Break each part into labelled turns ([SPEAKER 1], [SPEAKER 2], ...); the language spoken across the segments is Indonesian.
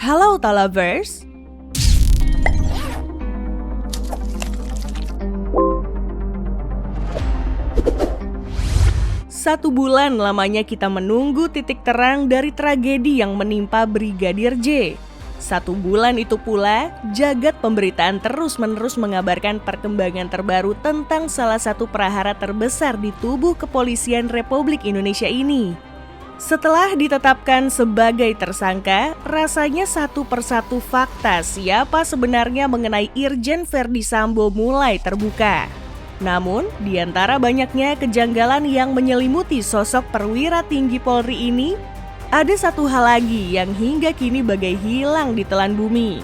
[SPEAKER 1] Halo Talavers. Satu bulan lamanya kita menunggu titik terang dari tragedi yang menimpa Brigadir J. Satu bulan itu pula, jagat pemberitaan terus-menerus mengabarkan perkembangan terbaru tentang salah satu prahara terbesar di tubuh Kepolisian Republik Indonesia ini. Setelah ditetapkan sebagai tersangka, rasanya satu persatu fakta siapa sebenarnya mengenai Irjen Verdi Sambo mulai terbuka. Namun, di antara banyaknya kejanggalan yang menyelimuti sosok perwira tinggi Polri ini, ada satu hal lagi yang hingga kini bagai hilang di telan bumi.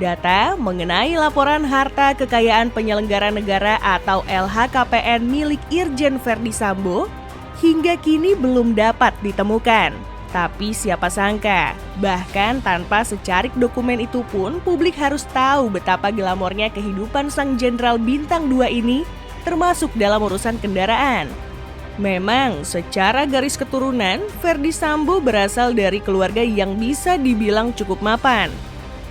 [SPEAKER 1] Data mengenai laporan harta kekayaan penyelenggara negara atau LHKPN milik Irjen Verdi Sambo hingga kini belum dapat ditemukan. Tapi siapa sangka, bahkan tanpa secarik dokumen itu pun publik harus tahu betapa glamornya kehidupan sang jenderal bintang 2 ini, termasuk dalam urusan kendaraan. Memang secara garis keturunan, Verdi Sambo berasal dari keluarga yang bisa dibilang cukup mapan.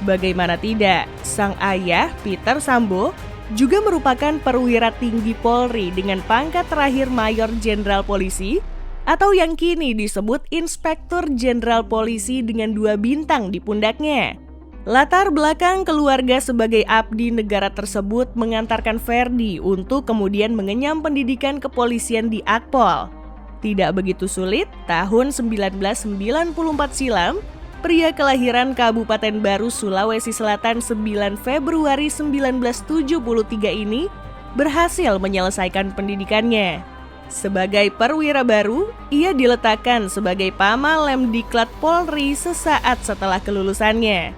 [SPEAKER 1] Bagaimana tidak, sang ayah Peter Sambo juga merupakan perwira tinggi Polri dengan pangkat terakhir Mayor Jenderal Polisi atau yang kini disebut Inspektur Jenderal Polisi dengan 2 bintang di pundaknya. Latar belakang keluarga sebagai abdi negara tersebut mengantarkan Verdi untuk kemudian mengenyam pendidikan kepolisian di Akpol. Tidak begitu sulit, tahun 1994 silam, pria kelahiran Kabupaten Baru, Sulawesi Selatan 9 Februari 1973 ini berhasil menyelesaikan pendidikannya. Sebagai perwira baru, ia diletakkan sebagai Pamalemdiklat Polri sesaat setelah kelulusannya.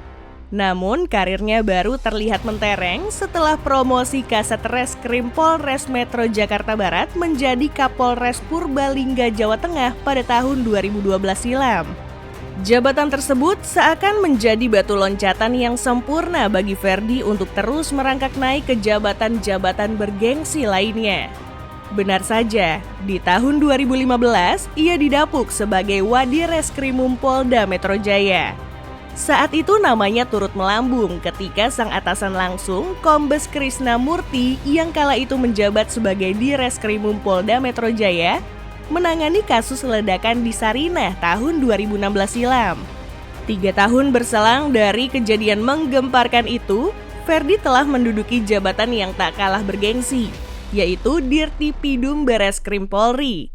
[SPEAKER 1] Namun karirnya baru terlihat mentereng setelah promosi Kasat Reskrim Polres Metro Jakarta Barat menjadi Kapolres Purbalingga, Jawa Tengah pada tahun 2012 silam. Jabatan tersebut seakan menjadi batu loncatan yang sempurna bagi Verdi untuk terus merangkak naik ke jabatan-jabatan bergengsi lainnya. Benar saja, di tahun 2015 ia didapuk sebagai Wadireskrimum Polda Metro Jaya. Saat itu namanya turut melambung ketika sang atasan langsung, Kombes Krisna Murti yang kala itu menjabat sebagai Direskrimum Polda Metro Jaya, menangani kasus ledakan di Sarinah tahun 2016 silam. 3 tahun berselang dari kejadian menggemparkan itu, Verdi telah menduduki jabatan yang tak kalah bergengsi, yaitu Dirtipidum Bareskrim Polri.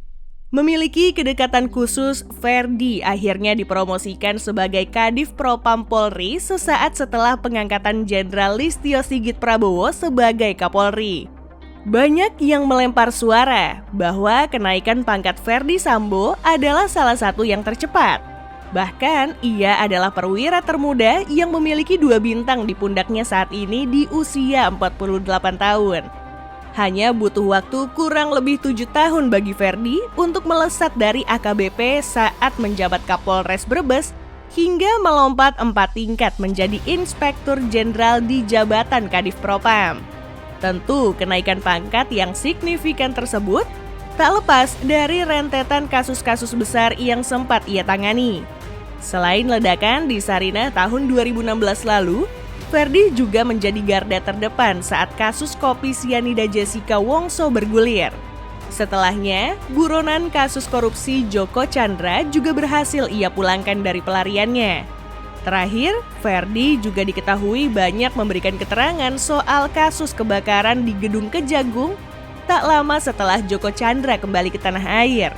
[SPEAKER 1] Memiliki kedekatan khusus, Verdi akhirnya dipromosikan sebagai Kadif Propam Polri sesaat setelah pengangkatan Jenderal Listio Sigit Prabowo sebagai Kapolri. Banyak yang melempar suara bahwa kenaikan pangkat Verdi Sambo adalah salah satu yang tercepat. Bahkan, ia adalah perwira termuda yang memiliki 2 bintang di pundaknya saat ini di usia 48 tahun. Hanya butuh waktu kurang lebih 7 tahun bagi Verdi untuk melesat dari AKBP saat menjabat Kapolres Brebes hingga melompat 4 tingkat menjadi Inspektur Jenderal di jabatan Kadif Propam. Tentu kenaikan pangkat yang signifikan tersebut tak lepas dari rentetan kasus-kasus besar yang sempat ia tangani. Selain ledakan di Sarinah tahun 2016 lalu, Verdi juga menjadi garda terdepan saat kasus kopi sianida Jessica Wongso bergulir. Setelahnya, buronan kasus korupsi Joko Chandra juga berhasil ia pulangkan dari pelariannya. Terakhir, Verdi juga diketahui banyak memberikan keterangan soal kasus kebakaran di Gedung Kejagung tak lama setelah Joko Chandra kembali ke tanah air.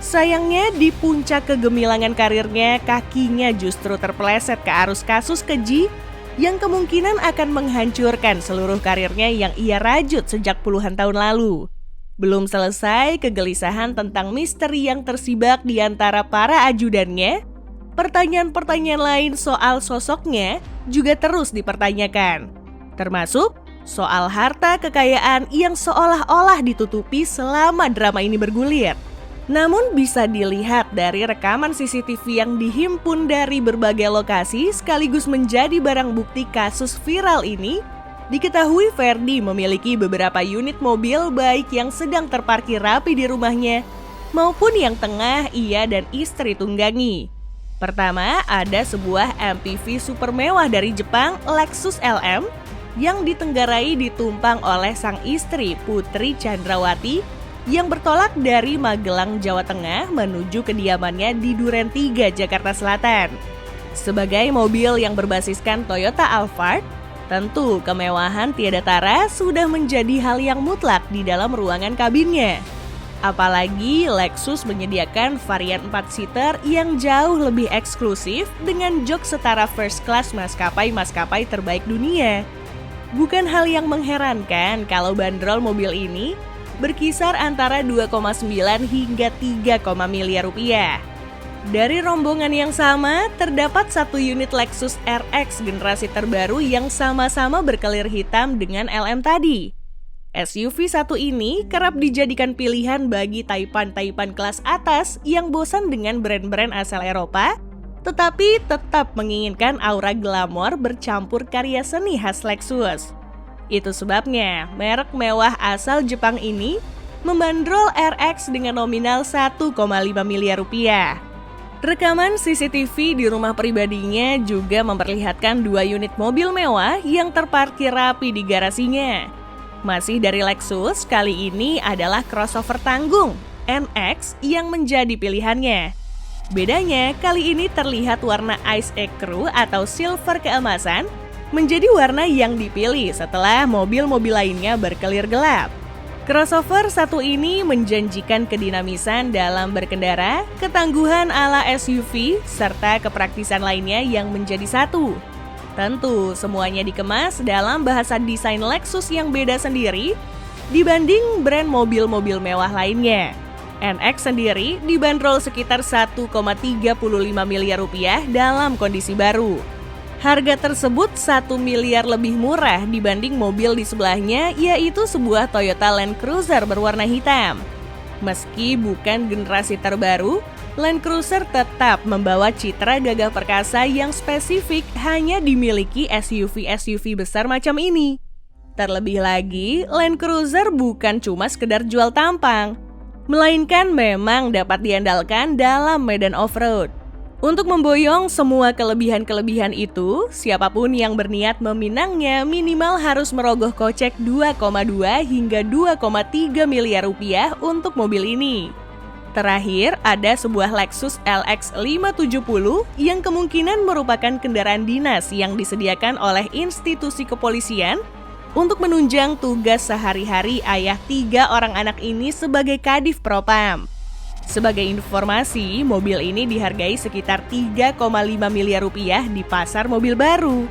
[SPEAKER 1] Sayangnya di puncak kegemilangan karirnya, kakinya justru terpeleset ke arus kasus keji yang kemungkinan akan menghancurkan seluruh karirnya yang ia rajut sejak puluhan tahun lalu. Belum selesai kegelisahan tentang misteri yang tersibak di antara para ajudannya, pertanyaan-pertanyaan lain soal sosoknya juga terus dipertanyakan. Termasuk soal harta kekayaan yang seolah-olah ditutupi selama drama ini bergulir. Namun bisa dilihat dari rekaman CCTV yang dihimpun dari berbagai lokasi sekaligus menjadi barang bukti kasus viral ini, diketahui Verdi memiliki beberapa unit mobil baik yang sedang terparkir rapi di rumahnya maupun yang tengah ia dan istri tunggangi. Pertama, ada sebuah MPV super mewah dari Jepang, Lexus LM, yang ditenggarai ditumpang oleh sang istri Putri Chandrawati yang bertolak dari Magelang, Jawa Tengah menuju kediamannya di Duren 3, Jakarta Selatan. Sebagai mobil yang berbasiskan Toyota Alphard, tentu kemewahan tiada tara sudah menjadi hal yang mutlak di dalam ruangan kabinnya. Apalagi Lexus menyediakan varian 4-seater yang jauh lebih eksklusif dengan jok setara first class maskapai-maskapai terbaik dunia. Bukan hal yang mengherankan kalau bandrol mobil ini berkisar antara 2,9 hingga 3, miliar rupiah. Dari rombongan yang sama, terdapat satu unit Lexus RX generasi terbaru yang sama-sama berkelir hitam dengan LM tadi. SUV satu ini kerap dijadikan pilihan bagi taipan-taipan kelas atas yang bosan dengan brand-brand asal Eropa, tetapi tetap menginginkan aura glamor bercampur karya seni khas Lexus. Itu sebabnya merek mewah asal Jepang ini membandrol RX dengan nominal 1,5 miliar rupiah. Rekaman CCTV di rumah pribadinya juga memperlihatkan 2 unit mobil mewah yang terparkir rapi di garasinya. Masih dari Lexus, kali ini adalah crossover tanggung NX yang menjadi pilihannya. Bedanya, kali ini terlihat warna Ice Ecru atau silver keemasan menjadi warna yang dipilih setelah mobil-mobil lainnya berkelir gelap. Crossover satu ini menjanjikan kedinamisan dalam berkendara, ketangguhan ala SUV, serta kepraktisan lainnya yang menjadi satu. Tentu, semuanya dikemas dalam bahasa desain Lexus yang beda sendiri dibanding brand mobil-mobil mewah lainnya. NX sendiri dibanderol sekitar 1,35 miliar rupiah dalam kondisi baru. Harga tersebut 1 miliar lebih murah dibanding mobil di sebelahnya, yaitu sebuah Toyota Land Cruiser berwarna hitam. Meski bukan generasi terbaru, Land Cruiser tetap membawa citra gagah perkasa yang spesifik hanya dimiliki SUV-SUV besar macam ini. Terlebih lagi, Land Cruiser bukan cuma sekedar jual tampang, melainkan memang dapat diandalkan dalam medan off-road. Untuk memboyong semua kelebihan-kelebihan itu, siapapun yang berniat meminangnya minimal harus merogoh kocek 2,2 hingga 2,3 miliar rupiah untuk mobil ini. Terakhir, ada sebuah Lexus LX 570 yang kemungkinan merupakan kendaraan dinas yang disediakan oleh institusi kepolisian untuk menunjang tugas sehari-hari ayah 3 orang anak ini sebagai Kadif Propam. Sebagai informasi, mobil ini dihargai sekitar 3,5 miliar rupiah di pasar mobil baru.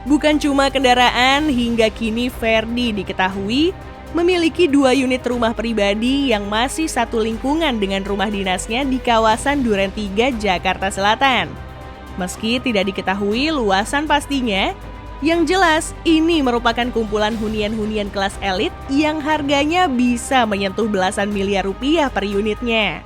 [SPEAKER 1] Bukan cuma kendaraan, hingga kini Ferdi diketahui memiliki 2 unit rumah pribadi yang masih satu lingkungan dengan rumah dinasnya di kawasan Duren 3, Jakarta Selatan. Meski tidak diketahui luasan pastinya, yang jelas ini merupakan kumpulan hunian-hunian kelas elit yang harganya bisa menyentuh belasan miliar rupiah per unitnya.